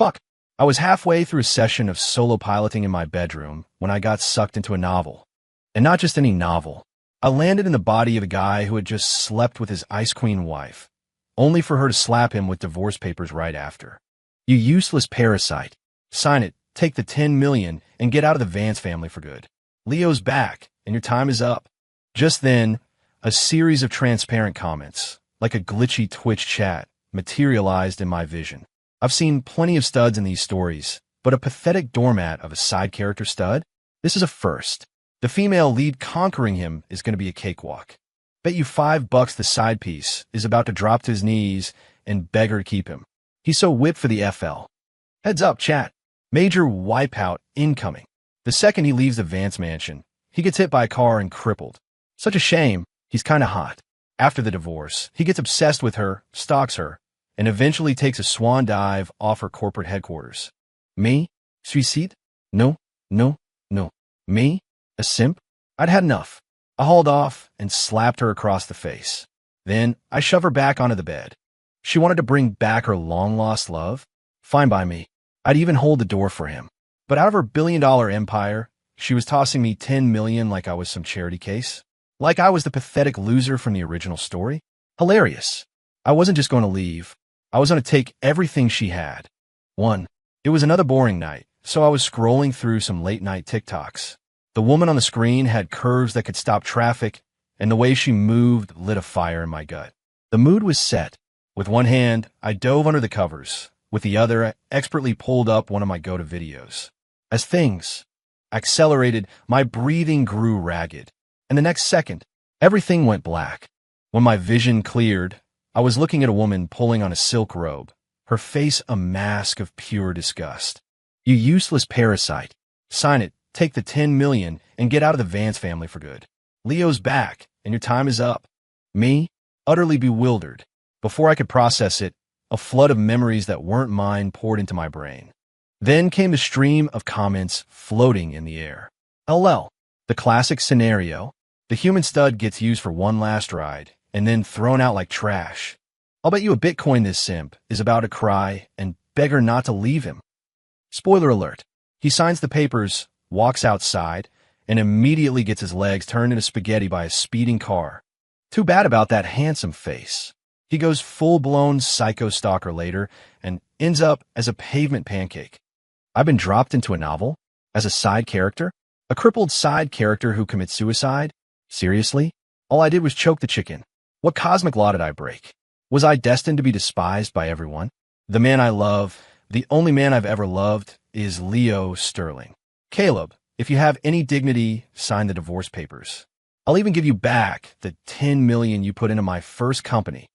Fuck. I was halfway through a session of solo piloting in my bedroom when I got sucked into a novel. And not just any novel. I landed in the body of a guy who had just slept with his ice queen wife, only for her to slap him with divorce papers right after. You useless parasite. Sign it, take the 10 million, and get out of the Vance family for good. Leo's back, and your time is up. Just then, a series of transparent comments, like a glitchy Twitch chat, materialized in my vision. I've seen plenty of studs in these stories, but a pathetic doormat of a side character stud? This is a first. The female lead conquering him is going to be a cakewalk. Bet you $5 the side piece is about to drop to his knees and beg her to keep him. He's so whipped for the FL. Heads up, chat. Major wipeout incoming. The second he leaves the Vance mansion, he gets hit by a car and crippled. Such a shame, he's kinda hot. After the divorce, he gets obsessed with her, stalks her, and eventually takes a swan dive off her corporate headquarters. Me? Suicide? No, no, no. Me? A simp? I'd had enough. I hauled off and slapped her across the face. Then I shove her back onto the bed. She wanted to bring back her long-lost love? Fine by me. I'd even hold the door for him. But out of her billion-dollar empire, she was tossing me 10 million like I was some charity case. Like I was the pathetic loser from the original story. Hilarious. I wasn't just going to leave. I was going to take everything she had. It was another boring night, so I was scrolling through some late-night TikToks. The woman on the screen had curves that could stop traffic, and the way she moved lit a fire in my gut. The mood was set. With one hand, I dove under the covers. With the other, I expertly pulled up one of my go-to videos. As things accelerated, my breathing grew ragged. And the next second, everything went black. When my vision cleared, I was looking at a woman pulling on a silk robe, her face a mask of pure disgust. You useless parasite. Sign it, take the 10 million, and get out of the Vance family for good. Leo's back, and your time is up. Me? Utterly bewildered. Before I could process it, a flood of memories that weren't mine poured into my brain. Then came the stream of comments floating in the air. LL. The classic scenario. The human stud gets used for one last ride, and then thrown out like trash. I'll bet you a Bitcoin this simp is about to cry and beg her not to leave him. Spoiler alert. He signs the papers, walks outside, and immediately gets his legs turned into spaghetti by a speeding car. Too bad about that handsome face. He goes full-blown psycho stalker later and ends up as a pavement pancake. I've been dropped into a novel? As a side character? A crippled side character who commits suicide? Seriously? All I did was choke the chicken. What cosmic law did I break? Was I destined to be despised by everyone? The man I love, the only man I've ever loved, is Leo Sterling. Caleb, if you have any dignity, sign the divorce papers. I'll even give you back the 10 million you put into my first company.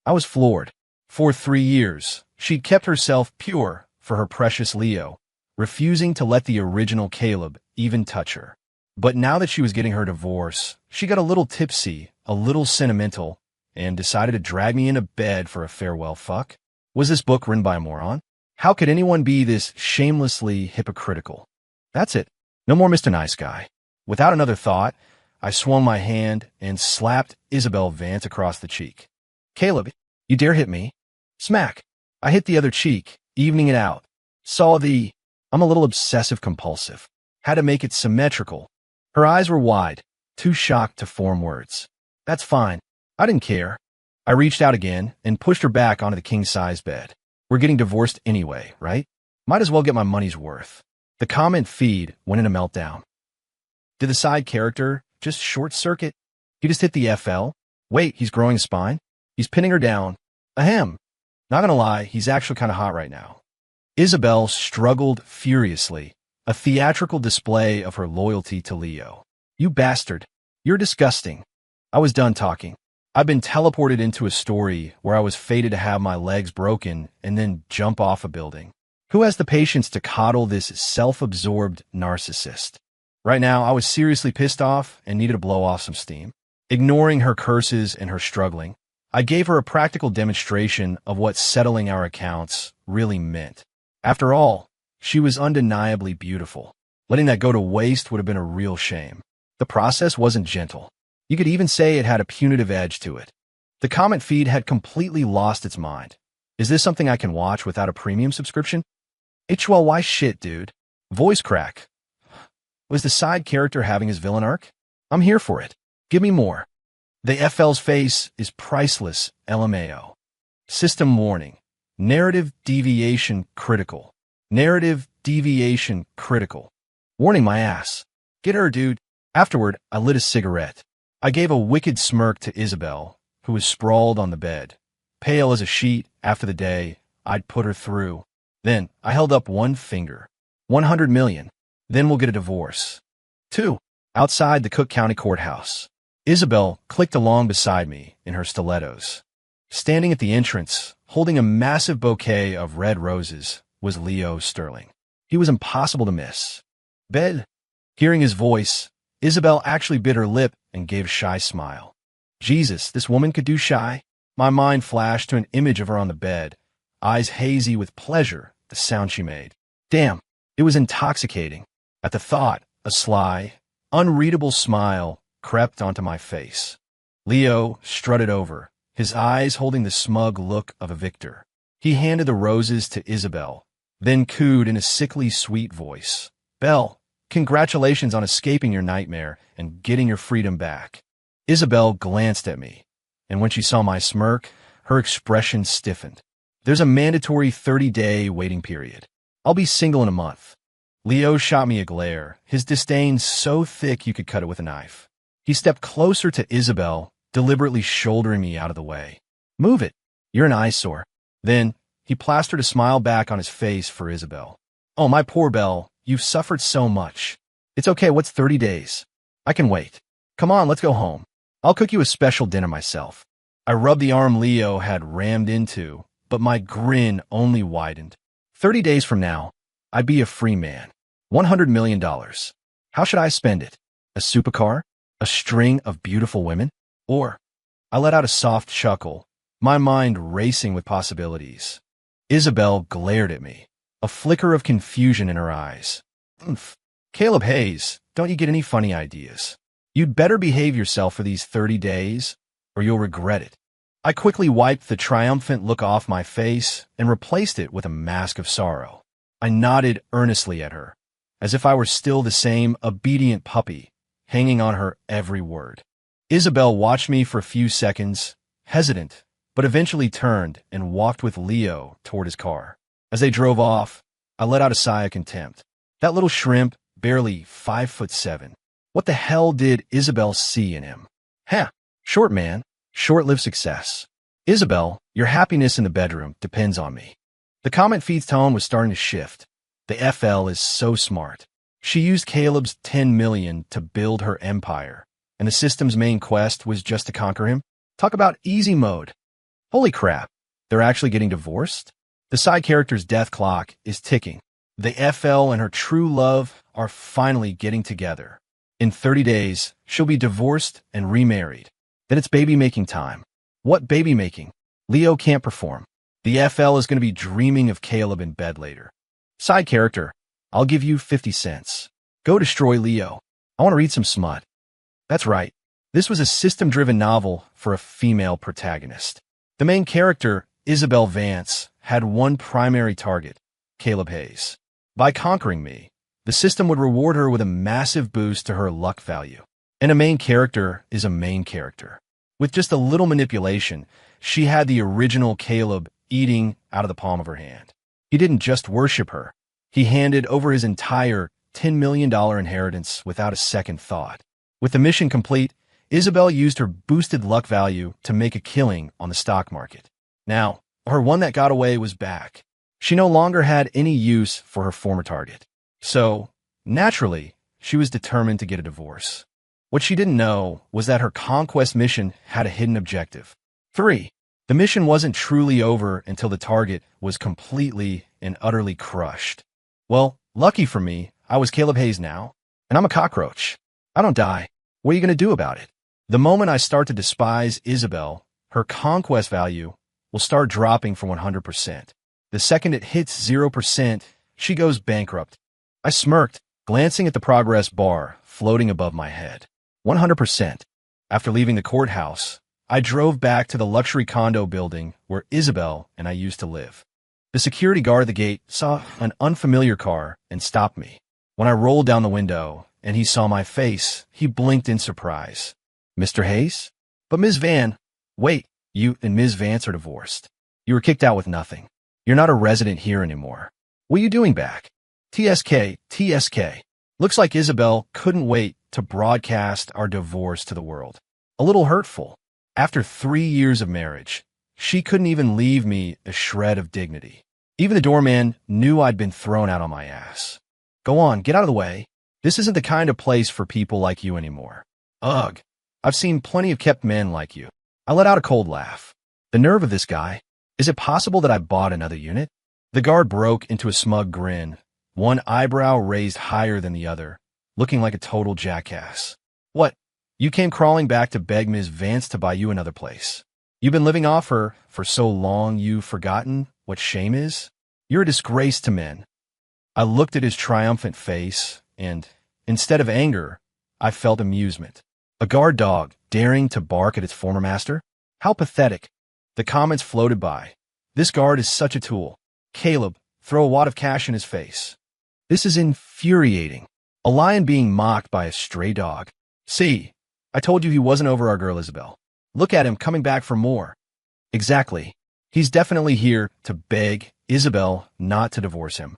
I was floored. For 3 years, she'd kept herself pure for her precious Leo, refusing to let the original Caleb even touch her. But now that she was getting her divorce, she got a little tipsy, a little sentimental, and decided to drag me into bed for a farewell fuck. Was this book written by a moron? How could anyone be this shamelessly hypocritical? That's it. No more Mr. Nice Guy. Without another thought, I swung my hand and slapped Isabel Vance across the cheek. Caleb, you dare hit me? Smack. I hit the other cheek, evening it out. I'm a little obsessive-compulsive. Had to make it symmetrical. Her eyes were wide, too shocked to form words. That's fine. I didn't care. I reached out again and pushed her back onto the king-size bed. We're getting divorced anyway, right? Might as well get my money's worth. The comment feed went in a meltdown. Did the side character just short-circuit? He just hit the FL? Wait, he's growing a spine? He's pinning her down. Ahem. Not gonna lie, he's actually kinda hot right now. Isabel struggled furiously, a theatrical display of her loyalty to Leo. You bastard. You're disgusting. I was done talking. I've been teleported into a story where I was fated to have my legs broken and then jump off a building. Who has the patience to coddle this self-absorbed narcissist? Right now, I was seriously pissed off and needed to blow off some steam. Ignoring her curses and her struggling, I gave her a practical demonstration of what settling our accounts really meant. After all, she was undeniably beautiful. Letting that go to waste would have been a real shame. The process wasn't gentle. You could even say it had a punitive edge to it. The comment feed had completely lost its mind. Is this something I can watch without a premium subscription? HLY shit, dude. Voice crack. Was the side character having his villain arc? I'm here for it. Give me more. The FL's face is priceless, LMAO. System warning. Narrative deviation critical. Narrative deviation critical. Warning my ass. Get her, dude. Afterward, I lit a cigarette. I gave a wicked smirk to Isabel, who was sprawled on the bed, pale as a sheet after the day I'd put her through. Then I held up one finger. 100 million. Then we'll get a divorce. 2. Outside the Cook County Courthouse. Isabel clicked along beside me in her stilettos. Standing at the entrance, holding a massive bouquet of red roses, was Leo Sterling. He was impossible to miss. Bed. Hearing his voice, Isabel actually bit her lip and gave a shy smile. Jesus, this woman could do shy. My mind flashed to an image of her on the bed, eyes hazy with pleasure, the sound she made. Damn, it was intoxicating. At the thought, a sly, unreadable smile crept onto my face. Leo strutted over, his eyes holding the smug look of a victor. He handed the roses to Isabel, then cooed in a sickly sweet voice. Belle, congratulations on escaping your nightmare and getting your freedom back. Isabel glanced at me, and when she saw my smirk, her expression stiffened. There's a mandatory 30-day waiting period. I'll be single in a month. Leo shot me a glare, his disdain so thick you could cut it with a knife. He stepped closer to Isabel, deliberately shouldering me out of the way. Move it. You're an eyesore. Then, he plastered a smile back on his face for Isabel. Oh, my poor Belle, you've suffered so much. It's okay, what's 30 days? I can wait. Come on, let's go home. I'll cook you a special dinner myself. I rubbed the arm Leo had rammed into, but my grin only widened. 30 days from now, I'd be a free man. $100 million. How should I spend it? A supercar? A string of beautiful women? Or? I let out a soft chuckle, my mind racing with possibilities. Isabel glared at me, a flicker of confusion in her eyes. Caleb Hayes, don't you get any funny ideas? You'd better behave yourself for these 30 days, or you'll regret it. I quickly wiped the triumphant look off my face and replaced it with a mask of sorrow. I nodded earnestly at her, as if I were still the same obedient puppy, hanging on her every word. Isabel watched me for a few seconds, hesitant, but eventually turned and walked with Leo toward his car. As they drove off, I let out a sigh of contempt. That little shrimp, barely 5'7". What the hell did Isabel see in him? Short man, short-lived success. Isabel, your happiness in the bedroom depends on me. The comment feed's tone was starting to shift. The FL is so smart. She used Caleb's 10 million to build her empire, and the system's main quest was just to conquer him? Talk about easy mode. Holy crap, they're actually getting divorced? The side character's death clock is ticking. The FL and her true love are finally getting together. In 30 days, she'll be divorced and remarried. Then it's baby-making time. What baby-making? Leo can't perform. The FL is going to be dreaming of Caleb in bed later. Side character, I'll give you 50 cents. Go destroy Leo. I want to read some smut. That's right. This was a system-driven novel for a female protagonist. The main character, Isabel Vance, had one primary target, Caleb Hayes. By conquering me, the system would reward her with a massive boost to her luck value. And a main character is a main character. With just a little manipulation, she had the original Caleb eating out of the palm of her hand. He didn't just worship her. He handed over his entire $10 million inheritance without a second thought. With the mission complete, Isabel used her boosted luck value to make a killing on the stock market. Now, her one that got away was back. She no longer had any use for her former target. So, naturally, she was determined to get a divorce. What she didn't know was that her conquest mission had a hidden objective. 3. The mission wasn't truly over until the target was completely and utterly crushed. Well, lucky for me, I was Caleb Hayes now, and I'm a cockroach. I don't die. What are you going to do about it? The moment I start to despise Isabel, her conquest value will start dropping from 100%. The second it hits 0%, she goes bankrupt. I smirked, glancing at the progress bar floating above my head. 100%. After leaving the courthouse, I drove back to the luxury condo building where Isabel and I used to live. The security guard at the gate saw an unfamiliar car and stopped me. When I rolled down the window and he saw my face, he blinked in surprise. Mr. Hayes? But Ms. Van, wait, you and Ms. Vance are divorced. You were kicked out with nothing. You're not a resident here anymore. What are you doing back? TSK. Looks like Isabel couldn't wait to broadcast our divorce to the world. A little hurtful. After 3 years of marriage, she couldn't even leave me a shred of dignity. Even the doorman knew I'd been thrown out on my ass. Go on, get out of the way. This isn't the kind of place for people like you anymore. Ugh, I've seen plenty of kept men like you. I let out a cold laugh. The nerve of this guy. Is it possible that I bought another unit? The guard broke into a smug grin, one eyebrow raised higher than the other, looking like a total jackass. What? You came crawling back to beg Ms. Vance to buy you another place. You've been living off her for so long you've forgotten what shame is? You're a disgrace to men. I looked at his triumphant face, and, instead of anger, I felt amusement. A guard dog daring to bark at its former master? How pathetic. The comments floated by. This guard is such a tool. Caleb, throw a wad of cash in his face. This is infuriating. A lion being mocked by a stray dog. See, I told you he wasn't over our girl Isabel. Look at him coming back for more. Exactly. He's definitely here to beg Isabel not to divorce him.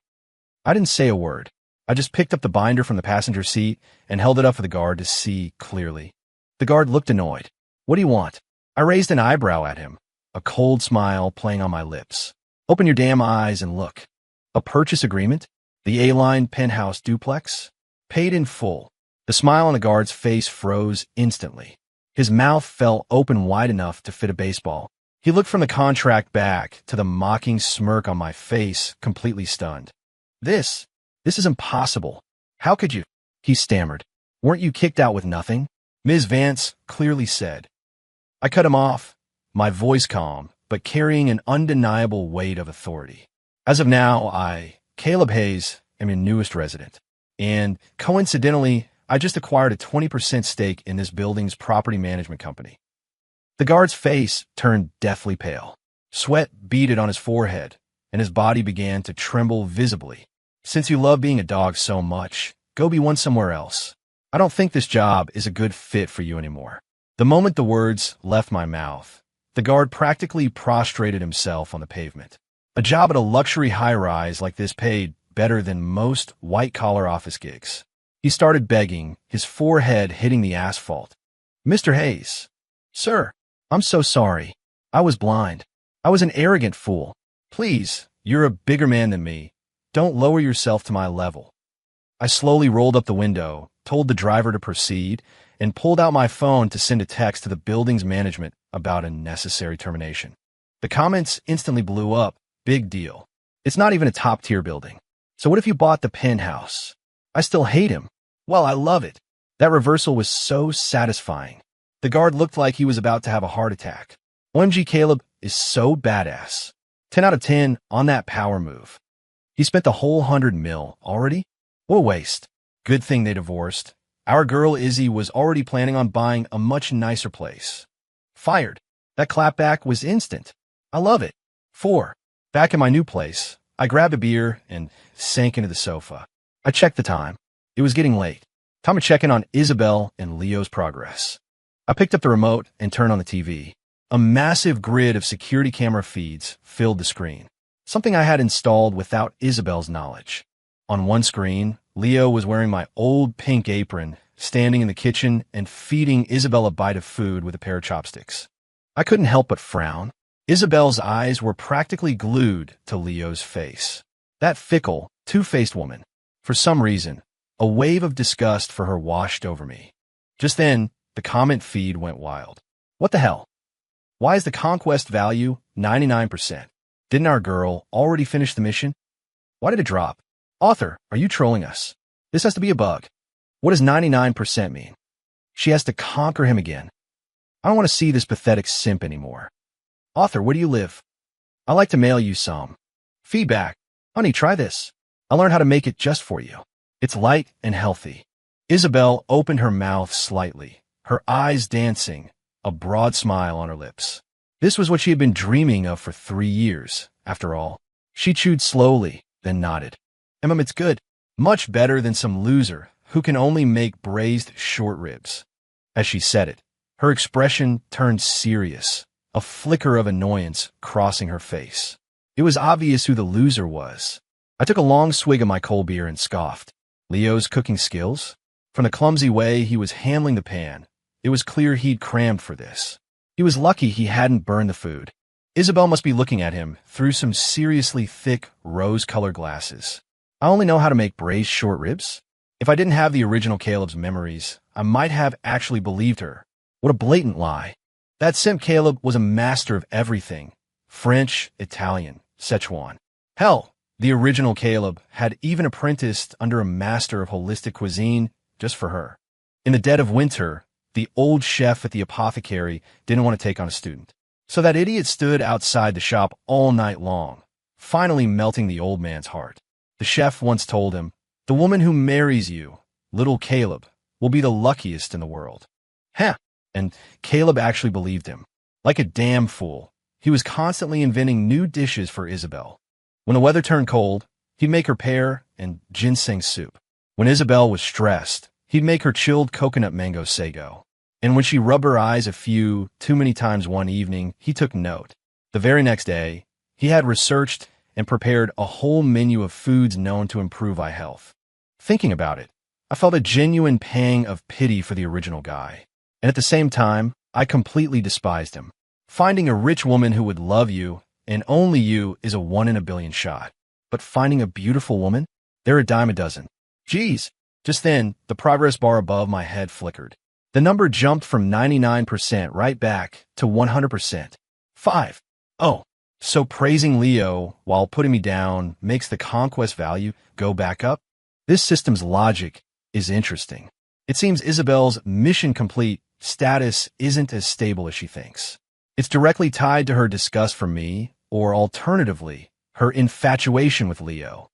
I didn't say a word. I just picked up the binder from the passenger seat and held it up for the guard to see clearly. The guard looked annoyed. What do you want? I raised an eyebrow at him, a cold smile playing on my lips. Open your damn eyes and look. A purchase agreement? The A-line penthouse duplex? Paid in full. The smile on the guard's face froze instantly. His mouth fell open wide enough to fit a baseball. He looked from the contract back to the mocking smirk on my face, completely stunned. This is impossible. How could you? He stammered. Weren't you kicked out with nothing? Ms. Vance clearly said. I cut him off, my voice calm, but carrying an undeniable weight of authority. As of now, Caleb Hayes, am your newest resident. And coincidentally, I just acquired a 20% stake in this building's property management company. The guard's face turned deathly pale. Sweat beaded on his forehead, and his body began to tremble visibly. Since you love being a dog so much, go be one somewhere else. I don't think this job is a good fit for you anymore. The moment the words left my mouth, the guard practically prostrated himself on the pavement. A job at a luxury high-rise like this paid better than most white-collar office gigs. He started begging, his forehead hitting the asphalt. Mr. Hayes. Sir, I'm so sorry. I was blind. I was an arrogant fool. Please, you're a bigger man than me. Don't lower yourself to my level. I slowly rolled up the window, told the driver to proceed, and pulled out my phone to send a text to the building's management about a necessary termination. The comments instantly blew up. Big deal. It's not even a top-tier building. So what if you bought the penthouse? I still hate him. Well, I love it. That reversal was so satisfying. The guard looked like he was about to have a heart attack. OMG, Caleb is so badass. 10 out of 10 on that power move. He spent the whole 100 mil already? What a waste. Good thing they divorced. Our girl Izzy was already planning on buying a much nicer place. Fired. That clapback was instant. I love it. 4. Back in my new place, I grabbed a beer and sank into the sofa. I checked the time. It was getting late. Time to check in on Isabel and Leo's progress. I picked up the remote and turned on the TV. A massive grid of security camera feeds filled the screen. Something I had installed without Isabel's knowledge. On one screen, Leo was wearing my old pink apron, standing in the kitchen and feeding Isabel a bite of food with a pair of chopsticks. I couldn't help but frown. Isabel's eyes were practically glued to Leo's face. That fickle, two-faced woman. For some reason, a wave of disgust for her washed over me. Just then, the comment feed went wild. What the hell? Why is the conquest value 99%? Didn't our girl already finish the mission? Why did it drop? Author, are you trolling us? This has to be a bug. What does 99% mean? She has to conquer him again. I don't want to see this pathetic simp anymore. Author, where do you live? I'd like to mail you some. Feedback. Honey, try this. I learned how to make it just for you. It's light and healthy. Isabel opened her mouth slightly, her eyes dancing, a broad smile on her lips. This was what she had been dreaming of for 3 years, after all. She chewed slowly, then nodded. It's good. Much better than some loser who can only make braised short ribs. As she said it, her expression turned serious, a flicker of annoyance crossing her face. It was obvious who the loser was. I took a long swig of my cold beer and scoffed. Leo's cooking skills? From the clumsy way he was handling the pan, it was clear he'd crammed for this. He was lucky he hadn't burned the food. Isabel must be looking at him through some seriously thick, rose-colored glasses. I only know how to make braised short ribs? If I didn't have the original Caleb's memories, I might have actually believed her. What a blatant lie. That simp Caleb was a master of everything. French, Italian, Szechuan. Hell, the original Caleb had even apprenticed under a master of holistic cuisine just for her. In the dead of winter, the old chef at the apothecary didn't want to take on a student. So that idiot stood outside the shop all night long, finally melting the old man's heart. The chef once told him, "The woman who marries you, little Caleb, will be the luckiest in the world." Heh! And Caleb actually believed him. Like a damn fool, he was constantly inventing new dishes for Isabel. When the weather turned cold, he'd make her pear and ginseng soup. When Isabel was stressed, he'd make her chilled coconut mango sago. And when she rubbed her eyes a few too many times one evening, he took note. The very next day, he had researched and prepared a whole menu of foods known to improve eye health. Thinking about it, I felt a genuine pang of pity for the original guy. And at the same time, I completely despised him. Finding a rich woman who would love you, and only you, is a 1 in a billion shot. But finding a beautiful woman? They're a dime a dozen. Geez. Just then, the progress bar above my head flickered. The number jumped from 99% right back to 100%. 5. Oh, so praising Leo while putting me down makes the conquest value go back up? This system's logic is interesting. It seems Isabel's mission complete status isn't as stable as she thinks. It's directly tied to her disgust for me, or alternatively, her infatuation with Leo.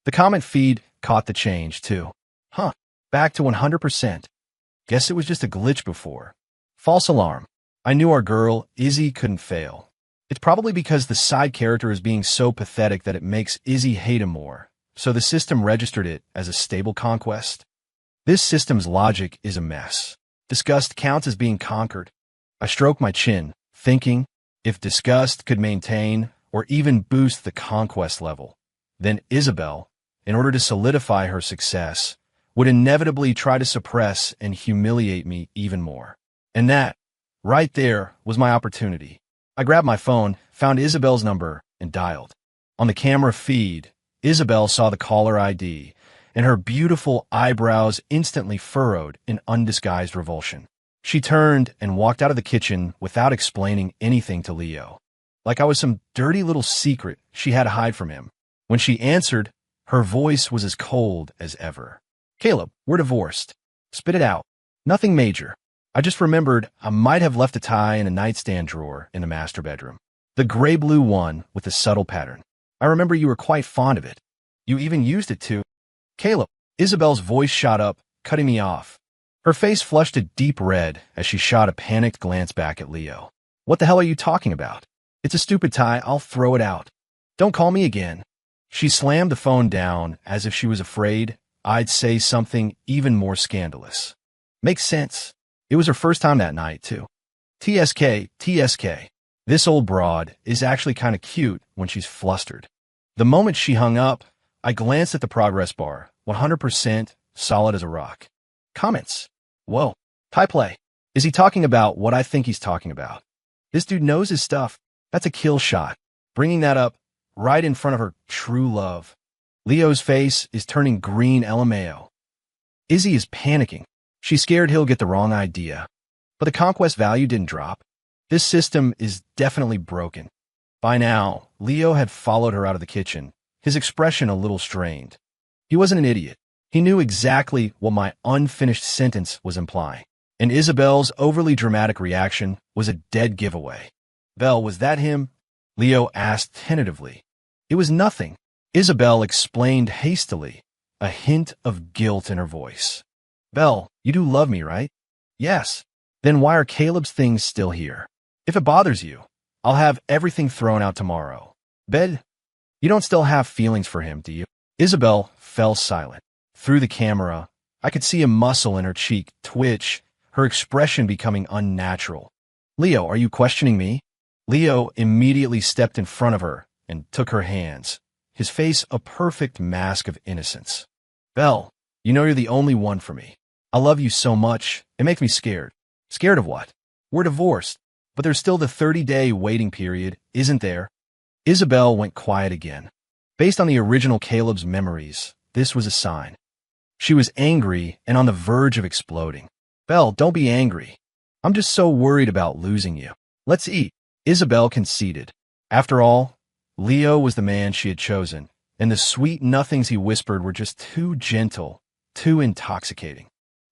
The comment feed caught the change, too. Huh, back to 100%. Guess it was just a glitch before. False alarm. I knew our girl, Izzy, couldn't fail. It's probably because the side character is being so pathetic that it makes Izzy hate him more, so the system registered it as a stable conquest. This system's logic is a mess. Disgust counts as being conquered. I stroked my chin, thinking, if disgust could maintain or even boost the conquest level, then Isabel, in order to solidify her success, would inevitably try to suppress and humiliate me even more. And that, right there, was my opportunity. I grabbed my phone, found Isabel's number, and dialed. On the camera feed, Isabel saw the caller ID, and her beautiful eyebrows instantly furrowed in undisguised revulsion. She turned and walked out of the kitchen without explaining anything to Leo, like I was some dirty little secret she had to hide from him. When she answered, her voice was as cold as ever. "Caleb, we're divorced." "Spit it out." "Nothing major. I just remembered I might have left a tie in a nightstand drawer in the master bedroom. The gray-blue one with the subtle pattern. I remember you were quite fond of it. You even used it to—" "Caleb." Isabel's voice shot up, cutting me off. Her face flushed a deep red as she shot a panicked glance back at Leo. "What the hell are you talking about? It's a stupid tie. I'll throw it out. Don't call me again." She slammed the phone down as if she was afraid I'd say something even more scandalous. Makes sense. It was her first time that night, too. TSK. This old broad is actually kind of cute when she's flustered. The moment she hung up, I glanced at the progress bar, 100%, solid as a rock. Comments. Whoa. High play. Is he talking about what I think he's talking about? This dude knows his stuff. That's a kill shot. Bringing that up right in front of her true love. Leo's face is turning green LMAO. Izzy is panicking. She's scared he'll get the wrong idea. But the conquest value didn't drop. This system is definitely broken. By now, Leo had followed her out of the kitchen, his expression a little strained. He wasn't an idiot. He knew exactly what my unfinished sentence was implying. And Isabel's overly dramatic reaction was a dead giveaway. "Belle, was that him?" Leo asked tentatively. "It was nothing," Isabel explained hastily, a hint of guilt in her voice. "Belle, you do love me, right?" "Yes." "Then why are Caleb's things still here? If it bothers you, I'll have everything thrown out tomorrow. Bed You don't still have feelings for him, do you? Isabel fell silent. Through the camera, I could see a muscle in her cheek twitch, her expression becoming unnatural. Leo, are you questioning me? Leo immediately stepped in front of her and took her hands, his face a perfect mask of innocence. Belle, you know you're the only one for me. I love you so much, it makes me scared. Scared of what? We're divorced, but there's still the 30-day waiting period, isn't there? Isabel went quiet again. Based on the original Caleb's memories, this was a sign. She was angry and on the verge of exploding. Belle, don't be angry. I'm just so worried about losing you. Let's eat. Isabel conceded. After all, Leo was the man she had chosen, and the sweet nothings he whispered were just too gentle, too intoxicating.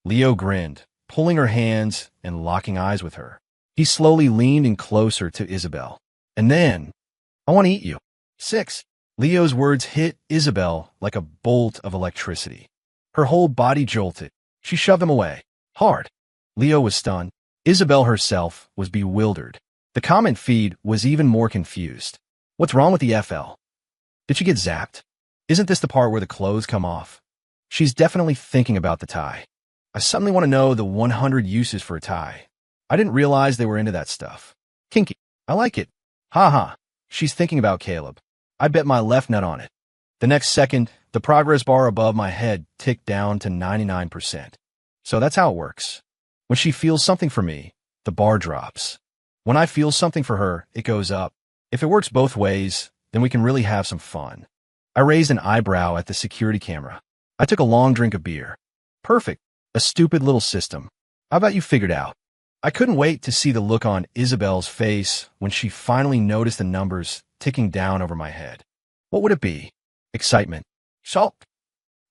Leo grinned, pulling her hands and locking eyes with her. He slowly leaned in closer to Isabel. And then, I want to eat you. 6. Leo's words hit Isabel like a bolt of electricity. Her whole body jolted. She shoved them away. Hard. Leo was stunned. Isabel herself was bewildered. The comment feed was even more confused. What's wrong with the FL? Did she get zapped? Isn't this the part where the clothes come off? She's definitely thinking about the tie. I suddenly want to know the 100 uses for a tie. I didn't realize they were into that stuff. Kinky. I like it. Ha ha. She's thinking about Caleb. I bet my left nut on it. The next second, the progress bar above my head ticked down to 99%. So that's how it works. When she feels something for me, the bar drops. When I feel something for her, it goes up. If it works both ways, then we can really have some fun. I raised an eyebrow at the security camera. I took a long drink of beer. Perfect. A stupid little system. How about you figured out? I couldn't wait to see the look on Isabel's face when she finally noticed the numbers ticking down over my head. What would it be? Excitement. Shock.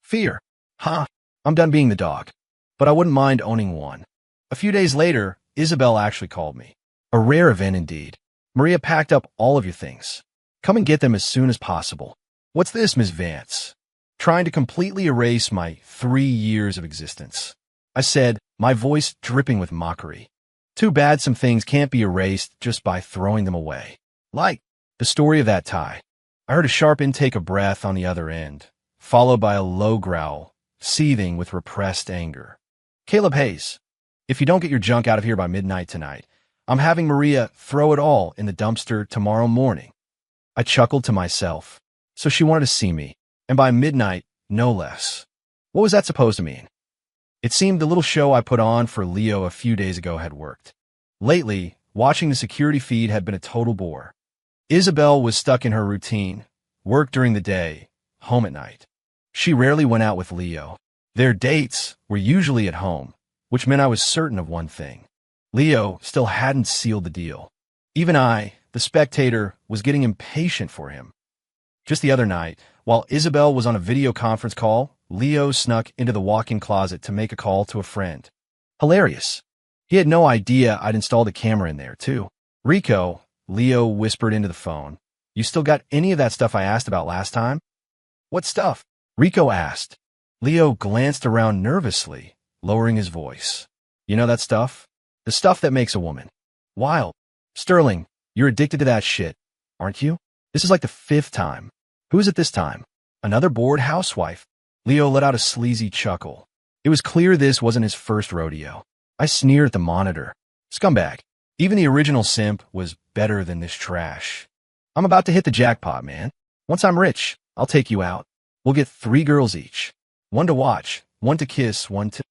Fear. Huh. I'm done being the dog. But I wouldn't mind owning one. A few days later, Isabel actually called me. A rare event indeed. Maria packed up all of your things. Come and get them as soon as possible. What's this, Miss Vance? Trying to completely erase my 3 years of existence. I said, my voice dripping with mockery. Too bad some things can't be erased just by throwing them away. Like the story of that tie. I heard a sharp intake of breath on the other end, followed by a low growl, seething with repressed anger. Caleb Hayes, if you don't get your junk out of here by midnight tonight, I'm having Maria throw it all in the dumpster tomorrow morning. I chuckled to myself. So she wanted to see me, and by midnight, no less. What was that supposed to mean? It seemed the little show I put on for Leo a few days ago had worked. Lately, watching the security feed had been a total bore. Isabel was stuck in her routine, work during the day, home at night. She rarely went out with Leo. Their dates were usually at home, which meant I was certain of one thing. Leo still hadn't sealed the deal. Even I, the spectator, was getting impatient for him. Just the other night, while Isabel was on a video conference call, Leo snuck into the walk-in closet to make a call to a friend. Hilarious. He had no idea I'd installed a camera in there, too. Rico, Leo whispered into the phone. You still got any of that stuff I asked about last time? What stuff? Rico asked. Leo glanced around nervously, lowering his voice. You know that stuff? The stuff that makes a woman wild. Sterling, you're addicted to that shit, aren't you? This is like the 5th time. Who is it this time? Another bored housewife. Leo let out a sleazy chuckle. It was clear this wasn't his first rodeo. I sneered at the monitor. Scumbag. Even the original simp was better than this trash. I'm about to hit the jackpot, man. Once I'm rich, I'll take you out. We'll get 3 girls each. 1 to watch, 1 to kiss, 1 to...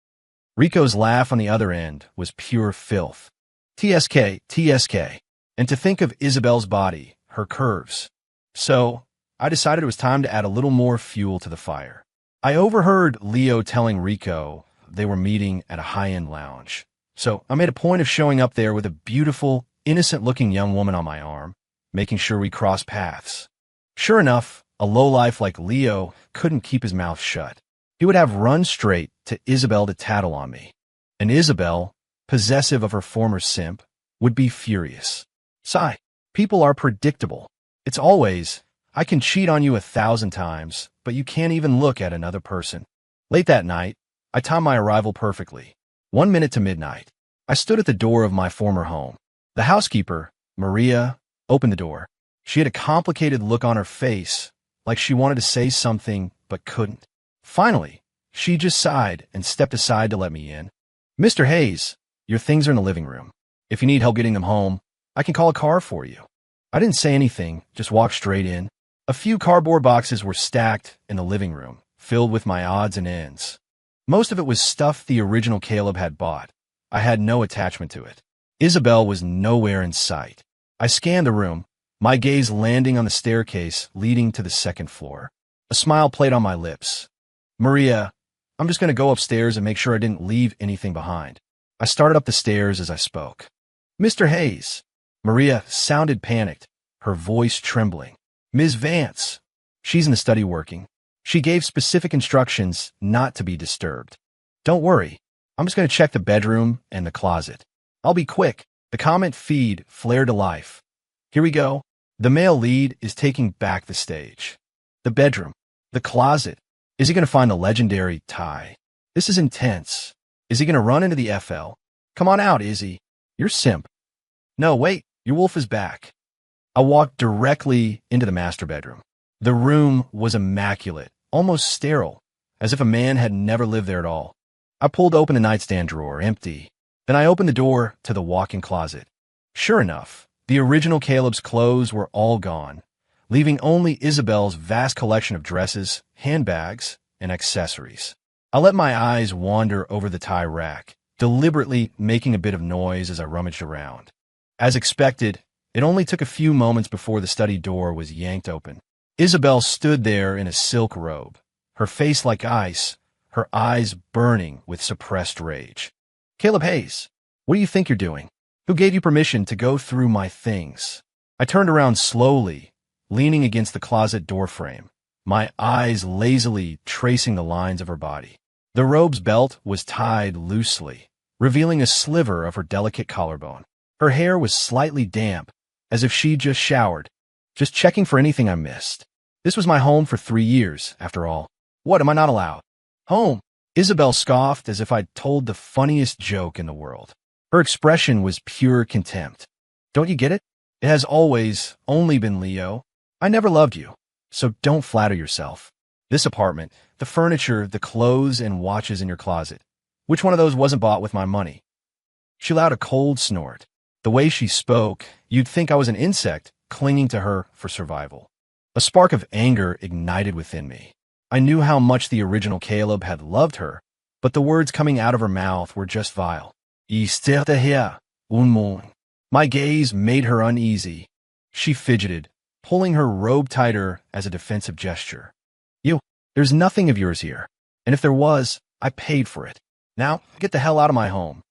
Rico's laugh on the other end was pure filth. TSK, TSK. And to think of Isabel's body, her curves. So, I decided it was time to add a little more fuel to the fire. I overheard Leo telling Rico they were meeting at a high-end lounge. So I made a point of showing up there with a beautiful, innocent-looking young woman on my arm, making sure we crossed paths. Sure enough, a lowlife like Leo couldn't keep his mouth shut. He would have run straight to Isabel to tattle on me. And Isabel, possessive of her former simp, would be furious. Sigh, people are predictable. It's always, I can cheat on you 1,000 times, but you can't even look at another person. Late that night, I timed my arrival perfectly. 1 minute to midnight. I stood at the door of my former home. The housekeeper, Maria, opened the door. She had a complicated look on her face like she wanted to say something but couldn't. Finally, she just sighed and stepped aside to let me in. Mr. Hayes, your things are in the living room. If you need help getting them home, I can call a car for you. I didn't say anything, just walked straight in. A few cardboard boxes were stacked in the living room, filled with my odds and ends. Most of it was stuff the original Caleb had bought. I had no attachment to it. Isabel was nowhere in sight. I scanned the room, my gaze landing on the staircase leading to the second floor. A smile played on my lips. Maria, I'm just going to go upstairs and make sure I didn't leave anything behind. I started up the stairs as I spoke. Mr. Hayes. Maria sounded panicked, her voice trembling. Ms. Vance. She's in the study working. She gave specific instructions not to be disturbed. Don't worry. I'm just going to check the bedroom and the closet. I'll be quick. The comment feed flared to life. Here we go. The male lead is taking back the stage. The bedroom. The closet. Is he going to find the legendary tie? This is intense. Is he going to run into the FL? Come on out, Izzy. You're simp. No, wait. Your wolf is back. I walked directly into the master bedroom. The room was immaculate, almost sterile, as if a man had never lived there at all. I pulled open the nightstand drawer, empty. Then I opened the door to the walk-in closet. Sure enough, the original Caleb's clothes were all gone, leaving only Isabel's vast collection of dresses, handbags, and accessories. I let my eyes wander over the tie rack, deliberately making a bit of noise as I rummaged around. As expected, it only took a few moments before the study door was yanked open. Isabel stood there in a silk robe, her face like ice, her eyes burning with suppressed rage. Caleb Hayes, what do you think you're doing? Who gave you permission to go through my things? I turned around slowly, leaning against the closet door frame, my eyes lazily tracing the lines of her body. The robe's belt was tied loosely, revealing a sliver of her delicate collarbone. Her hair was slightly damp, as if she'd just showered, just checking for anything I missed. This was my home for 3 years, after all. What am I not allowed? Home? Isabel scoffed as if I'd told the funniest joke in the world. Her expression was pure contempt. Don't you get it? It has always only been Leo. I never loved you, so don't flatter yourself. This apartment, the furniture, the clothes and watches in your closet. Which one of those wasn't bought with my money? She let out a cold snort. The way she spoke, you'd think I was an insect clinging to her for survival. A spark of anger ignited within me. I knew how much the original Caleb had loved her, but the words coming out of her mouth were just vile. Istir de here, un mon. My gaze made her uneasy. She fidgeted, pulling her robe tighter as a defensive gesture. There's nothing of yours here, and if there was, I paid for it. Now, get the hell out of my home.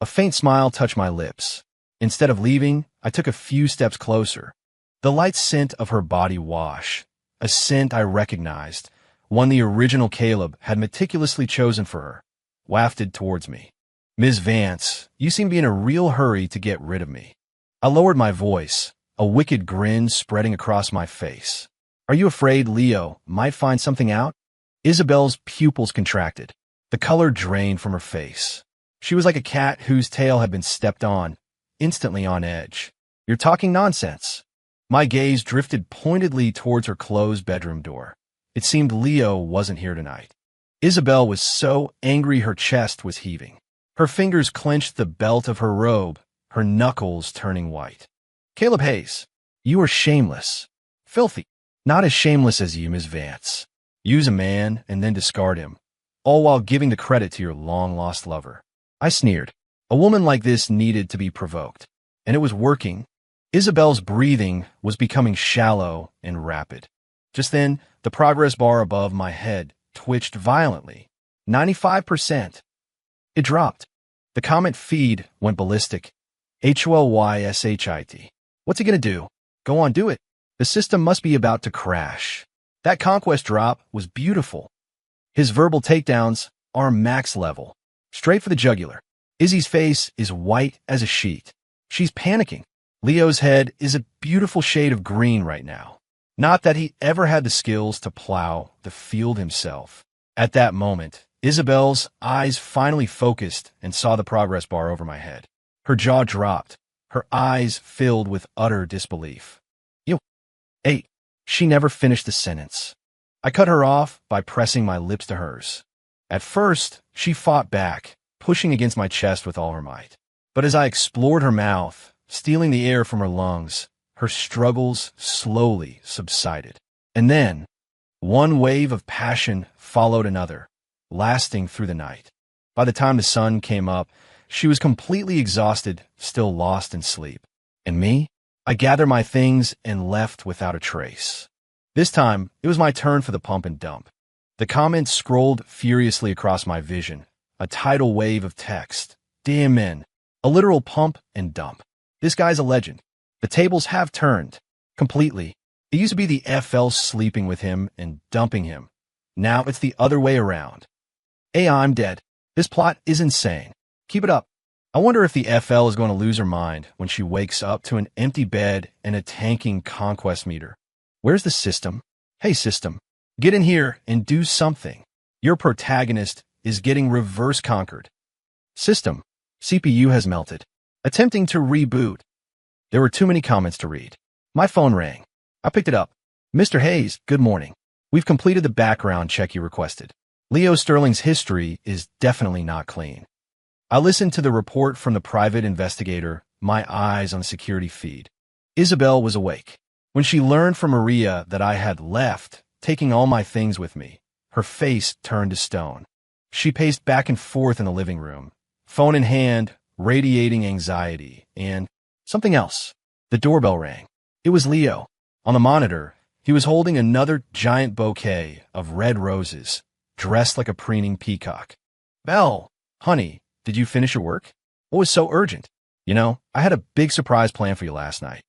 A faint smile touched my lips. Instead of leaving, I took a few steps closer. The light scent of her body wash, a scent I recognized, one the original Caleb had meticulously chosen for her, wafted towards me. Ms. Vance, you seem to be in a real hurry to get rid of me. I lowered my voice, a wicked grin spreading across my face. Are you afraid Leo might find something out? Isabel's pupils contracted. The color drained from her face. She was like a cat whose tail had been stepped on, instantly on edge. You're talking nonsense. My gaze drifted pointedly towards her closed bedroom door. It seemed Leo wasn't here tonight. Isabel was so angry her chest was heaving. Her fingers clenched the belt of her robe, her knuckles turning white. Caleb Hayes, you are shameless. Filthy. Not as shameless as you, Ms. Vance. Use a man and then discard him, all while giving the credit to your long-lost lover. I sneered. A woman like this needed to be provoked. And it was working. Isabel's breathing was becoming shallow and rapid. Just then, the progress bar above my head twitched violently. 95%. It dropped. The comment feed went ballistic. HOLYSHIT. What's he gonna do? Go on, do it. The system must be about to crash. That conquest drop was beautiful. His verbal takedowns are max level. Straight for the jugular. Izzy's face is white as a sheet. She's panicking. Leo's head is a beautiful shade of green right now. Not that he ever had the skills to plow the field himself. At that moment, Isabel's eyes finally focused and saw the progress bar over my head. Her jaw dropped, her eyes filled with utter disbelief. Hey, She never finished the sentence. I cut her off by pressing my lips to hers. At first, she fought back, pushing against my chest with all her might. But as I explored her mouth, stealing the air from her lungs, her struggles slowly subsided. And then, one wave of passion followed another, lasting through the night. By the time the sun came up, she was completely exhausted, still lost in sleep. And me? I gathered my things and left without a trace. This time, it was my turn for the pump and dump. The comments scrolled furiously across my vision, a tidal wave of text. Damn men, a literal pump and dump. This guy's a legend. The tables have turned. Completely. It used to be the FL sleeping with him and dumping him. Now it's the other way around. Hey, I'm dead. This plot is insane. Keep it up. I wonder if the FL is going to lose her mind when she wakes up to an empty bed and a tanking conquest meter. Where's the system? Hey, system. Get in here and do something. Your protagonist is getting reverse conquered. System. CPU has melted. Attempting to reboot. There were too many comments to read. My phone rang. I picked it up. Mr. Hayes, good morning. We've completed the background check you requested. Leo Sterling's history is definitely not clean. I listened to the report from the private investigator, my eyes on the security feed. Isabel was awake. When she learned from Maria that I had left, taking all my things with me, her face turned to stone. She paced back and forth in the living room, phone in hand, radiating anxiety, and something else. The doorbell rang. It was Leo. On the monitor, he was holding another giant bouquet of red roses, dressed like a preening peacock. Belle, honey, did you finish your work? What was so urgent? You know, I had a big surprise planned for you last night.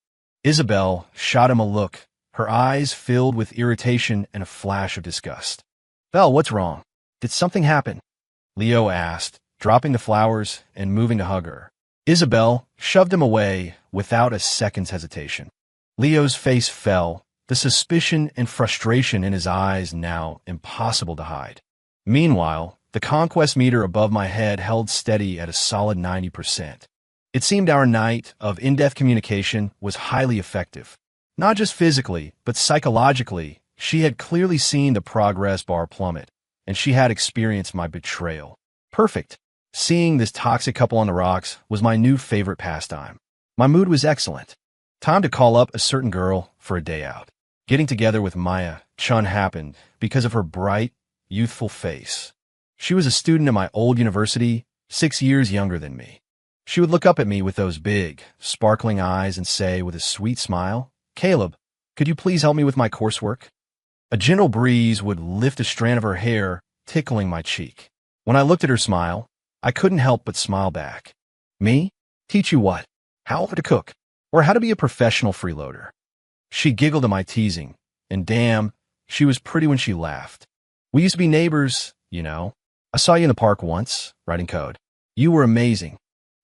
Isabel shot him a look, her eyes filled with irritation and a flash of disgust. Belle, what's wrong? Did something happen? Leo asked, dropping the flowers and moving to hug her. Isabel shoved him away without a second's hesitation. Leo's face fell, the suspicion and frustration in his eyes now impossible to hide. Meanwhile, the conquest meter above my head held steady at a solid 90%. It seemed our night of in-depth communication was highly effective. Not just physically, but psychologically, she had clearly seen the progress bar plummet, and she had experienced my betrayal. Perfect. Seeing this toxic couple on the rocks was my new favorite pastime. My mood was excellent. Time to call up a certain girl for a day out. Getting together with Maya Chun happened because of her bright, youthful face. She was a student at my old university, 6 years younger than me. She would look up at me with those big, sparkling eyes and say with a sweet smile, Caleb, could you please help me with my coursework? A gentle breeze would lift a strand of her hair, tickling my cheek. When I looked at her smile, I couldn't help but smile back. Me? Teach you what? How to cook? Or how to be a professional freeloader? She giggled at my teasing, and damn, she was pretty when she laughed. We used to be neighbors, you know. I saw you in the park once, writing code. You were amazing,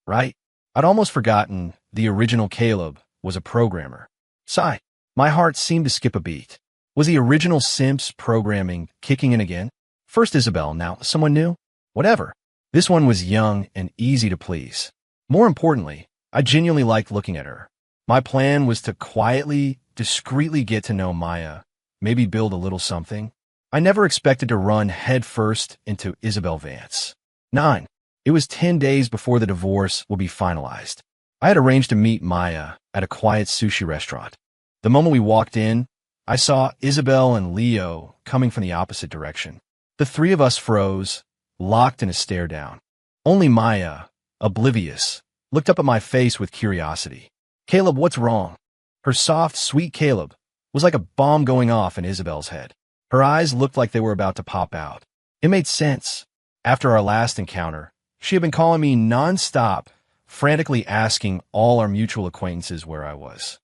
right? I'd almost forgotten the original Caleb was a programmer. Sigh, my heart seemed to skip a beat. Was the original Simps programming kicking in again? First Isabel, now someone new? Whatever. This one was young and easy to please. More importantly, I genuinely liked looking at her. My plan was to quietly, discreetly get to know Maya, maybe build a little something. I never expected to run headfirst into Isabel Vance. 9. It was 10 days before the divorce would be finalized. I had arranged to meet Maya at a quiet sushi restaurant. The moment we walked in, I saw Isabel and Leo coming from the opposite direction. The three of us froze, locked in a stare down. Only Maya, oblivious, looked up at my face with curiosity. Caleb, what's wrong? Her soft, sweet Caleb was like a bomb going off in Isabel's head. Her eyes looked like they were about to pop out. It made sense. After our last encounter, she had been calling me nonstop, frantically asking all our mutual acquaintances where I was.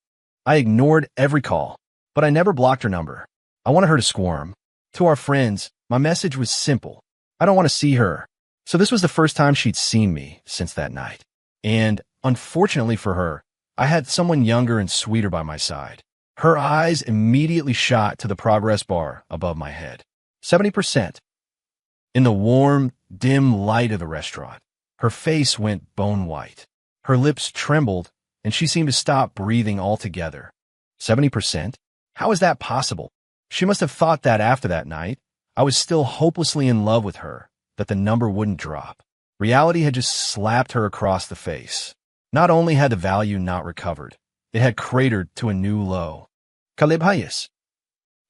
I ignored every call, but I never blocked her number. I wanted her to squirm. To our friends, my message was simple. I don't want to see her. So this was the first time she'd seen me since that night. And, unfortunately for her, I had someone younger and sweeter by my side. Her eyes immediately shot to the progress bar above my head. 70%. In the warm, dim light of the restaurant, her face went bone white. Her lips trembled, and she seemed to stop breathing altogether. 70%? How is that possible? She must have thought that after that night, I was still hopelessly in love with her, that the number wouldn't drop. Reality had just slapped her across the face. Not only had the value not recovered, it had cratered to a new low. Kalibhayas.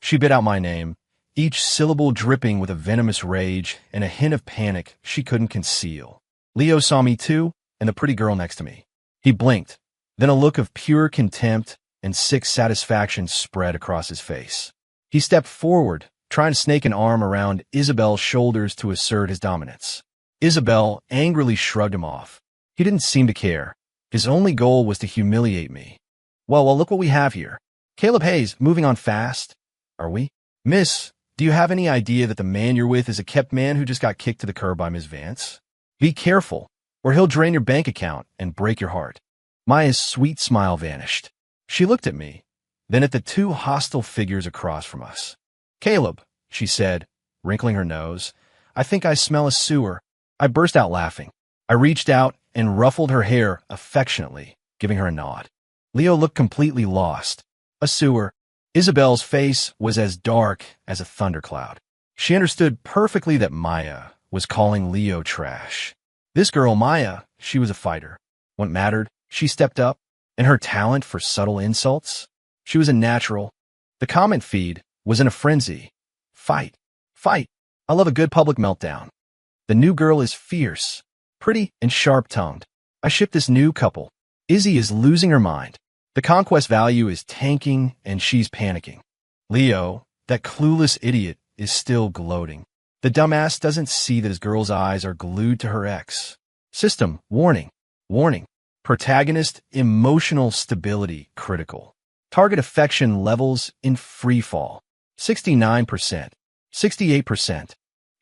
She bit out my name, each syllable dripping with a venomous rage and a hint of panic she couldn't conceal. Leo saw me too, and the pretty girl next to me. He blinked, then a look of pure contempt and sick satisfaction spread across his face. He stepped forward, trying to snake an arm around Isabel's shoulders to assert his dominance. Isabel angrily shrugged him off. He didn't seem to care. His only goal was to humiliate me. Well, look what we have here. Caleb Hayes, moving on fast. Are we? Miss, do you have any idea that the man you're with is a kept man who just got kicked to the curb by Miss Vance? Be careful, or he'll drain your bank account and break your heart. Maya's sweet smile vanished. She looked at me, then at the two hostile figures across from us. Caleb, she said, wrinkling her nose, I think I smell a sewer. I burst out laughing. I reached out and ruffled her hair affectionately, giving her a nod. Leo looked completely lost. A sewer. Isabel's face was as dark as a thundercloud. She understood perfectly that Maya was calling Leo trash. This girl, Maya, she was a fighter. When it mattered, she stepped up, and her talent for subtle insults, she was a natural. The comment feed was in a frenzy. Fight. Fight. I love a good public meltdown. The new girl is fierce, pretty, and sharp-tongued. I ship this new couple. Izzy is losing her mind. The conquest value is tanking, and she's panicking. Leo, that clueless idiot, is still gloating. The dumbass doesn't see that his girl's eyes are glued to her ex. System, warning, warning. Protagonist, emotional stability, critical. Target affection levels in free fall. 69%, 68%.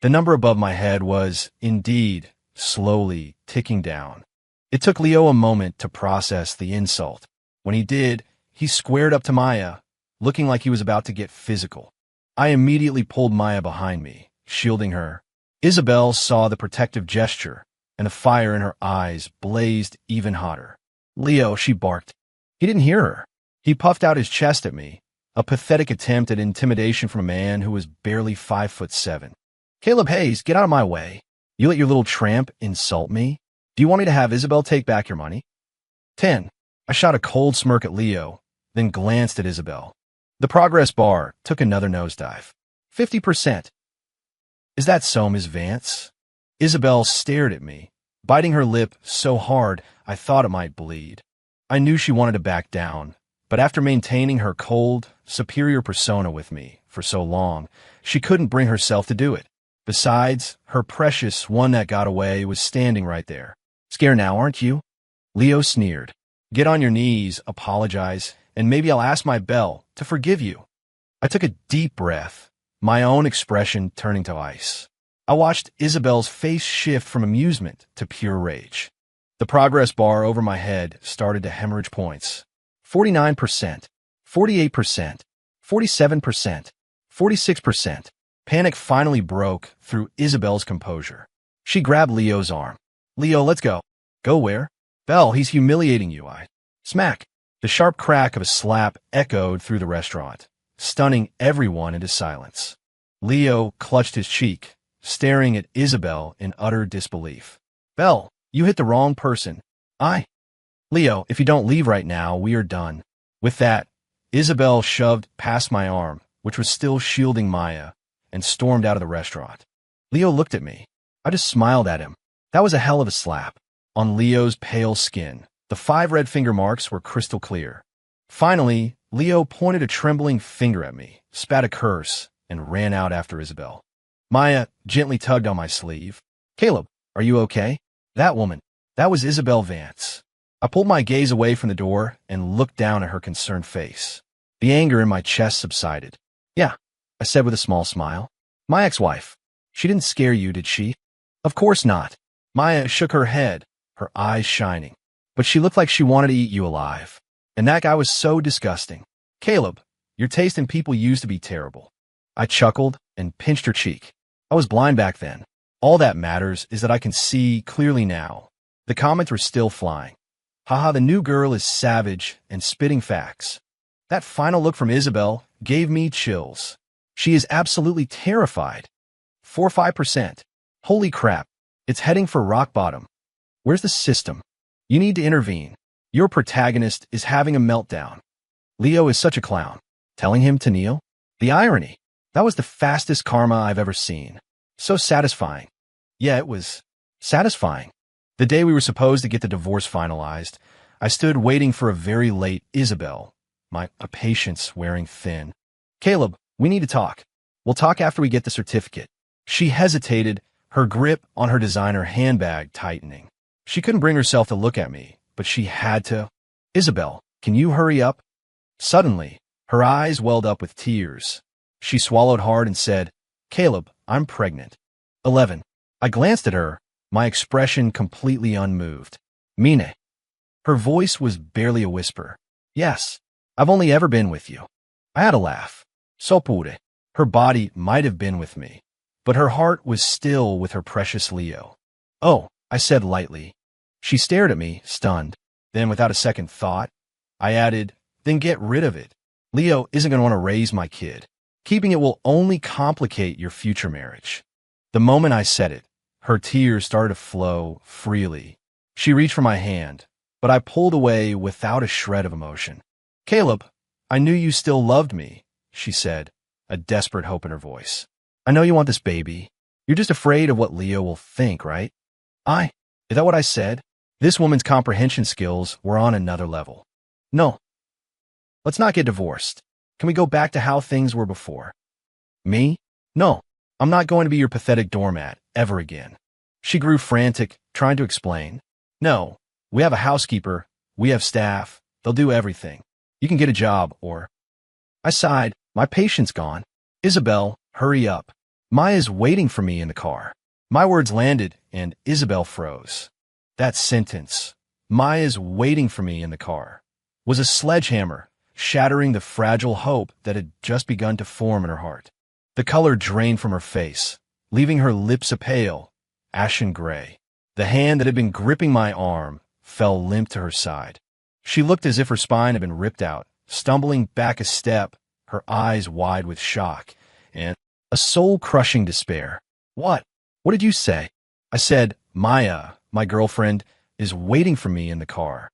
The number above my head was, indeed, slowly ticking down. It took Leo a moment to process the insult. When he did, he squared up to Maya, looking like he was about to get physical. I immediately pulled Maya behind me, shielding her. Isabel saw the protective gesture, and the fire in her eyes blazed even hotter. Leo, she barked. He didn't hear her. He puffed out his chest at me, a pathetic attempt at intimidation from a man who was barely 5'7". Caleb Hayes, get out of my way. You let your little tramp insult me? Do you want me to have Isabel take back your money? 10. I shot a cold smirk at Leo, then glanced at Isabel. The progress bar took another nosedive. 50%. Is that so, Miss Vance? Isabel stared at me, biting her lip so hard I thought it might bleed. I knew she wanted to back down, but after maintaining her cold, superior persona with me for so long, she couldn't bring herself to do it. Besides, her precious one that got away was standing right there. Scared now, aren't you? Leo sneered. Get on your knees, apologize, and maybe I'll ask my belle to forgive you. I took a deep breath, my own expression turning to ice. I watched Isabel's face shift from amusement to pure rage. The progress bar over my head started to hemorrhage points. 49%, 48%, 47%, 46%. Panic finally broke through Isabel's composure. She grabbed Leo's arm. Leo, let's go. Go where? Belle, he's humiliating you. Smack. The sharp crack of a slap echoed through the restaurant, stunning everyone into silence. Leo clutched his cheek, staring at Isabel in utter disbelief. Belle, you hit the wrong person. Leo, if you don't leave right now, we are done. With that, Isabel shoved past my arm, which was still shielding Maya, and stormed out of the restaurant. Leo looked at me. I just smiled at him. That was a hell of a slap. On Leo's pale skin, the 5 red finger marks were crystal clear. Finally, Leo pointed a trembling finger at me, spat a curse, and ran out after Isabel. Maya gently tugged on my sleeve. Caleb, are you okay? That woman, that was Isabel Vance. I pulled my gaze away from the door and looked down at her concerned face. The anger in my chest subsided. Yeah, I said with a small smile. My ex-wife. She didn't scare you, did she? Of course not. Maya shook her head, her eyes shining. But she looked like she wanted to eat you alive. And that guy was so disgusting. Caleb, your taste in people used to be terrible. I chuckled and pinched her cheek. I was blind back then. All that matters is that I can see clearly now. The comments were still flying. Haha, the new girl is savage and spitting facts. That final look from Isabel gave me chills. She is absolutely terrified. 4-5%. Holy crap. It's heading for rock bottom. Where's the system? You need to intervene. Your protagonist is having a meltdown. Leo is such a clown. Telling him to kneel? The irony. That was the fastest karma I've ever seen. So satisfying. Yeah, it was satisfying. The day we were supposed to get the divorce finalized, I stood waiting for a very late Isabel, my patience wearing thin. Caleb, we need to talk. We'll talk after we get the certificate. She hesitated, her grip on her designer handbag tightening. She couldn't bring herself to look at me, but she had to. Isabel, can you hurry up? Suddenly, her eyes welled up with tears. She swallowed hard and said, Caleb, I'm pregnant. 11. I glanced at her, my expression completely unmoved. Mine. Her voice was barely a whisper. Yes, I've only ever been with you. I had a laugh. So pure. Her body might have been with me, but her heart was still with her precious Leo. Oh, I said lightly. She stared at me, stunned. Then, without a second thought, I added, then get rid of it. Leo isn't going to want to raise my kid. Keeping it will only complicate your future marriage. The moment I said it, her tears started to flow freely. She reached for my hand, but I pulled away without a shred of emotion. Caleb, I knew you still loved me, she said, a desperate hope in her voice. I know you want this baby. You're just afraid of what Leo will think, right? Is that what I said? This woman's comprehension skills were on another level. No. Let's not get divorced. Can we go back to how things were before? Me? No. I'm not going to be your pathetic doormat ever again. She grew frantic, trying to explain. No. We have a housekeeper. We have staff. They'll do everything. You can get a job, or... I sighed. My patience gone. Isabel, hurry up. Maya's waiting for me in the car. My words landed, and Isabel froze. That sentence, Maya's waiting for me in the car, was a sledgehammer, shattering the fragile hope that had just begun to form in her heart. The color drained from her face, leaving her lips a pale, ashen gray. The hand that had been gripping my arm fell limp to her side. She looked as if her spine had been ripped out, stumbling back a step, her eyes wide with shock, and a soul-crushing despair. What? What did you say? I said, Maya, my girlfriend, is waiting for me in the car.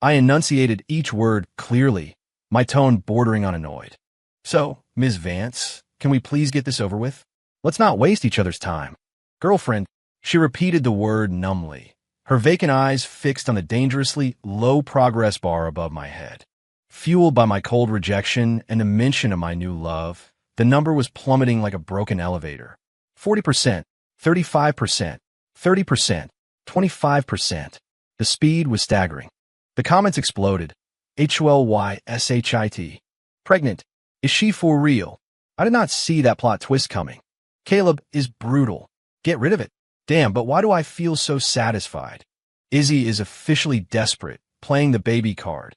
I enunciated each word clearly, my tone bordering on annoyed. So, Ms. Vance, can we please get this over with? Let's not waste each other's time. Girlfriend, she repeated the word numbly, her vacant eyes fixed on the dangerously low progress bar above my head. Fueled by my cold rejection and the mention of my new love, the number was plummeting like a broken elevator. 40%, 35%, 30%, 25%. The speed was staggering. The comments exploded. HOLYSHIT. Pregnant. Is she for real? I did not see that plot twist coming. Caleb is brutal. Get rid of it. Damn, but why do I feel so satisfied? Izzy is officially desperate, playing the baby card.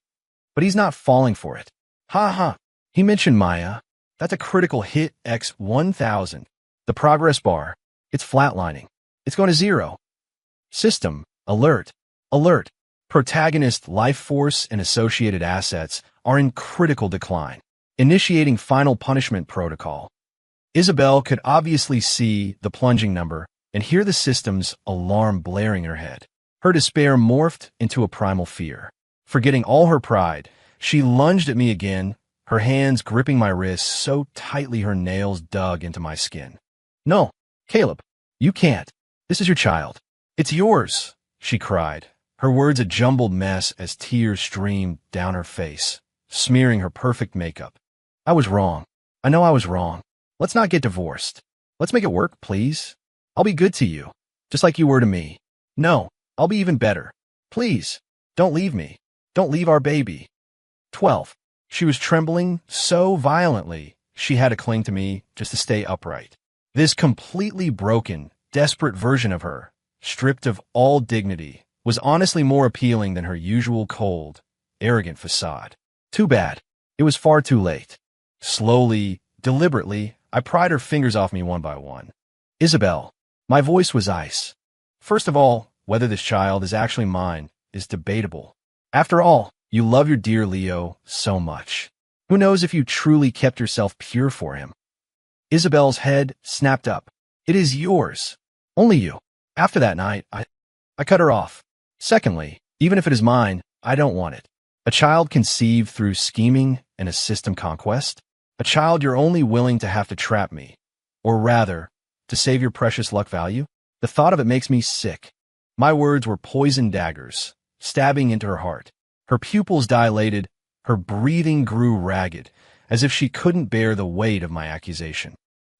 But he's not falling for it. Ha ha. He mentioned Maya. That's a critical hit x 1000. The progress bar. It's flatlining. It's going to 0. System. Alert. Alert. Protagonist life force and associated assets are in critical decline. Initiating final punishment protocol. Isabel could obviously see the plunging number and hear the system's alarm blaring in her head. Her despair morphed into a primal fear. Forgetting all her pride, she lunged at me again, her hands gripping my wrists so tightly her nails dug into my skin. No, Caleb, you can't. This is your child. It's yours, she cried, her words a jumbled mess as tears streamed down her face, smearing her perfect makeup. I was wrong. I know I was wrong. Let's not get divorced. Let's make it work, please. I'll be good to you, just like you were to me. No, I'll be even better. Please, don't leave me. Don't leave our baby. 12. She was trembling so violently, she had to cling to me just to stay upright. This completely broken, desperate version of her, stripped of all dignity, was honestly more appealing than her usual cold, arrogant facade. Too bad. It was far too late. Slowly, deliberately, I pried her fingers off me one by one. Isabel. My voice was ice. First of all, whether this child is actually mine is debatable. After all, you love your dear Leo so much. Who knows if you truly kept yourself pure for him? Isabel's head snapped up. It is yours. Only you. After that night, I cut her off. Secondly, even if it is mine, I don't want it. A child conceived through scheming and a system conquest? A child you're only willing to have to trap me. Or rather, to save your precious luck value? The thought of it makes me sick. My words were poison daggers, stabbing into her heart. Her pupils dilated, her breathing grew ragged, as if she couldn't bear the weight of my accusation.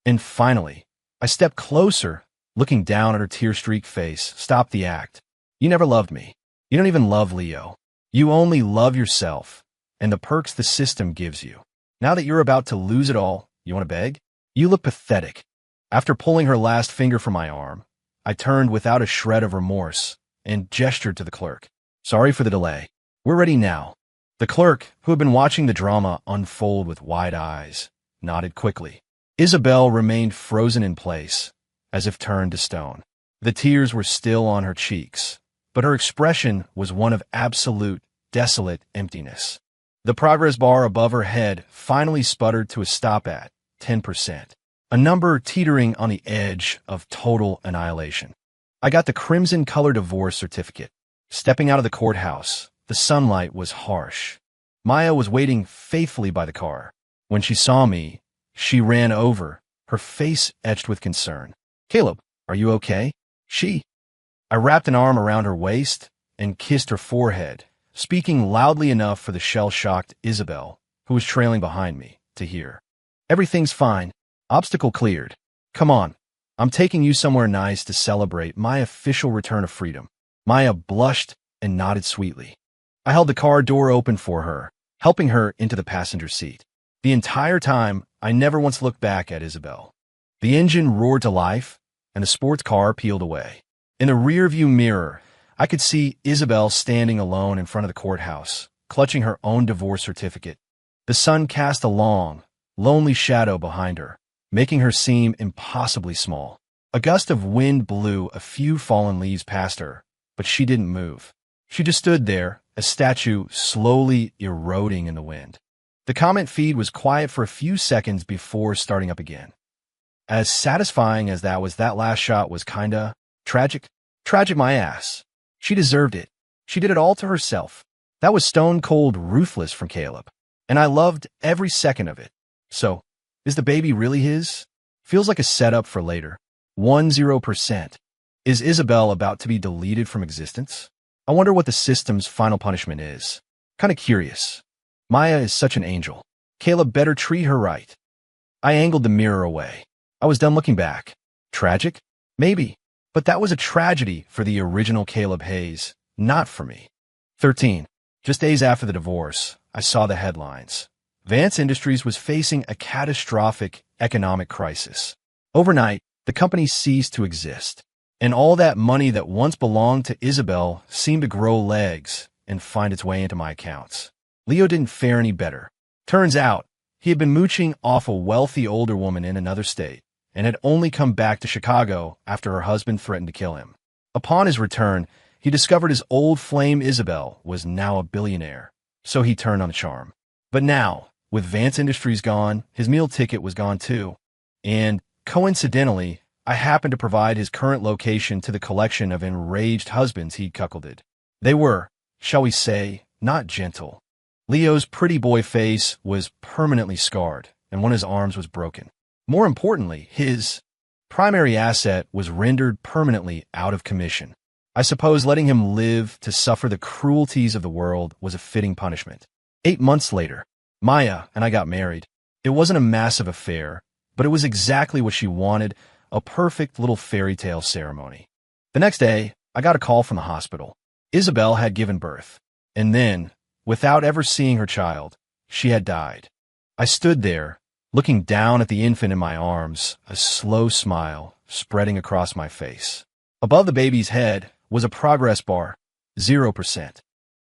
And finally, I stepped closer, looking down at her tear-streaked face. Stop the act. You never loved me. You don't even love Leo. You only love yourself and the perks the system gives you. Now that you're about to lose it all, you want to beg? You look pathetic. After pulling her last finger from my arm, I turned without a shred of remorse and gestured to the clerk. Sorry for the delay. We're ready now. The clerk, who had been watching the drama unfold with wide eyes, nodded quickly. Isabel remained frozen in place, as if turned to stone. The tears were still on her cheeks, but her expression was one of absolute, desolate emptiness. The progress bar above her head finally sputtered to a stop at 10%, a number teetering on the edge of total annihilation. I got the crimson-colored divorce certificate. Stepping out of the courthouse, the sunlight was harsh. Maya was waiting faithfully by the car. When she saw me, she ran over, her face etched with concern. Caleb, are you okay? I wrapped an arm around her waist and kissed her forehead, speaking loudly enough for the shell-shocked Isabel, who was trailing behind me, to hear. Everything's fine. Obstacle cleared. Come on. I'm taking you somewhere nice to celebrate my official return of freedom. Maya blushed and nodded sweetly. I held the car door open for her, helping her into the passenger seat. The entire time, I never once looked back at Isabel. The engine roared to life, and the sports car peeled away. In the rearview mirror, I could see Isabel standing alone in front of the courthouse, clutching her own divorce certificate. The sun cast a long, lonely shadow behind her, making her seem impossibly small. A gust of wind blew a few fallen leaves past her, but she didn't move. She just stood there, a statue slowly eroding in the wind. The comment feed was quiet for a few seconds before starting up again. As satisfying as that last shot was kinda tragic. Tragic my ass. She deserved it. She did it all to herself. That was stone-cold ruthless from Caleb, and I loved every second of it. So, is the baby really his? Feels like a setup for later. 10%. Is Isabel about to be deleted from existence? I wonder what the system's final punishment is. Kinda curious. Maya is such an angel. Caleb better treat her right. I angled the mirror away. I was done looking back. Tragic? Maybe. But that was a tragedy for the original Caleb Hayes, not for me. 13. Just days after the divorce, I saw the headlines. Vance Industries was facing a catastrophic economic crisis. Overnight, the company ceased to exist, and all that money that once belonged to Isabel seemed to grow legs and find its way into my accounts. Leo didn't fare any better. Turns out, he had been mooching off a wealthy older woman in another state, and had only come back to Chicago after her husband threatened to kill him. Upon his return, he discovered his old flame Isabel was now a billionaire, so he turned on the charm. But now, with Vance Industries gone, his meal ticket was gone too. And, coincidentally, I happened to provide his current location to the collection of enraged husbands he'd cuckolded. They were, shall we say, not gentle. Leo's pretty boy face was permanently scarred, and one of his arms was broken. More importantly, his primary asset was rendered permanently out of commission. I suppose letting him live to suffer the cruelties of the world was a fitting punishment. 8 months later, Maya and I got married. It wasn't a massive affair, but it was exactly what she wanted, a perfect little fairy tale ceremony. The next day, I got a call from the hospital. Isabel had given birth, and then, without ever seeing her child, she had died. I stood there, looking down at the infant in my arms, a slow smile spreading across my face. Above the baby's head was a progress bar, 0%.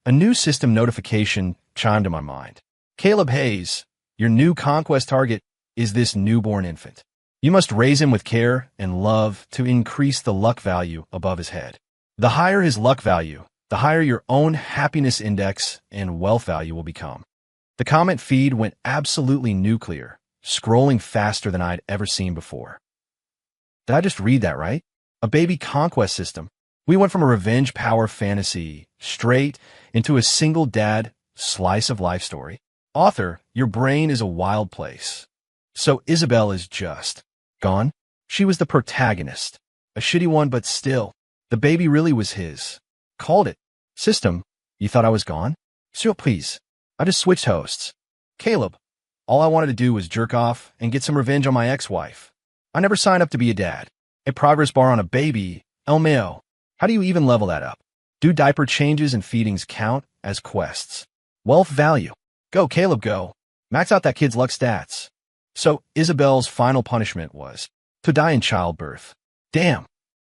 A new system notification chimed in my mind. Caleb Hayes, your new conquest target is this newborn infant. You must raise him with care and love to increase the luck value above his head. The higher his luck value, the higher your own happiness index and wealth value will become. The comment feed went absolutely nuclear, scrolling faster than I'd ever seen before. Did I just read that right? A baby conquest system. We went from a revenge power fantasy straight into a single dad slice of life story. Author, your brain is a wild place. So Isabel is just gone? She was the protagonist. A shitty one, but still. The baby really was his. Called it. System, you thought I was gone? Sure, please. I just switched hosts. Caleb, all I wanted to do was jerk off and get some revenge on my ex-wife. I never signed up to be a dad. A progress bar on a baby. El meo. How do you even level that up? Do diaper changes and feedings count as quests? Wealth value. Go, Caleb, go. Max out that kid's luck stats. So, Isabel's final punishment was to die in childbirth. Damn.